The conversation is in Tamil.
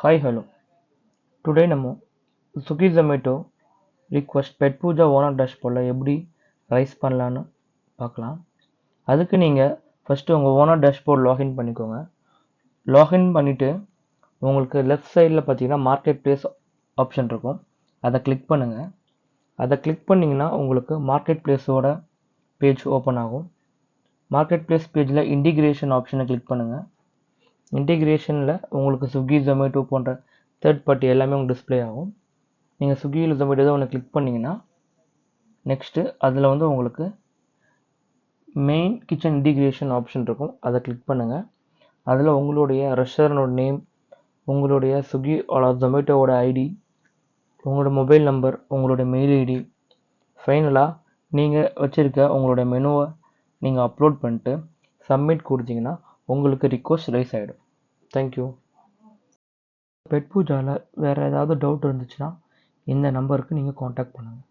ஹாய் ஹலோ டுடே நம்ம Swiggy Zomato request Petpooja owner டேஷ்போர்டில் எப்படி ரைஸ் பண்ணலான்னு பார்க்கலாம். அதுக்கு நீங்கள் ஃபஸ்ட்டு உங்கள் ஓனர் டேஷ்போர்ட் லாகின் பண்ணிக்கோங்க. லாகின் பண்ணிவிட்டு உங்களுக்கு லெஃப்ட் சைடில் பார்த்தீங்கன்னா மார்க்கெட் பிளேஸ் ஆப்ஷன் இருக்கும், அதை கிளிக் பண்ணுங்கள். அதை கிளிக் பண்ணிங்கன்னா உங்களுக்கு மார்க்கெட் பிளேஸோட பேஜ் ஓப்பன் ஆகும். மார்க்கெட் பிளேஸ் பேஜில் இன்டிகிரேஷன் ஆப்ஷனை கிளிக் பண்ணுங்கள். இன்டிகிரேஷனில் உங்களுக்கு ஸ்விக்கி ஜொமேட்டோ போன்ற தேர்ட் பார்ட்டி எல்லாமே உங்களுக்கு டிஸ்பிளே ஆகும். நீங்கள் ஸ்விக்கியில் ஜொமேட்டோ தான் ஒன்று கிளிக் பண்ணிங்கன்னா நெக்ஸ்ட்டு அதில் உங்களுக்கு மெயின் கிச்சன் இன்டிகிரேஷன் ஆப்ஷன் இருக்கும், அதை கிளிக் பண்ணுங்கள். அதில் உங்களுடைய ரெஸ்டாரண்டோட நேம், உங்களுடைய ஸ்விக்கி ஜொமேட்டோவோட ஐடி, உங்களோட மொபைல் நம்பர், உங்களுடைய மெயில் ஐடி, ஃபைனலாக நீங்கள் வச்சுருக்க உங்களோட மெனுவை நீங்கள் அப்லோட் பண்ணிட்டு சப்மிட் கொடுத்தீங்கன்னா உங்களுக்கு ரிக்வெஸ்ட் ரைஸ் ஆகிடும். தேங்க்யூ. பெட் பூஜாவில் வேறு ஏதாவது டவுட் இருந்துச்சுன்னா இந்த நம்பருக்கு நீங்கள் காண்டாக்ட் பண்ணுங்கள்.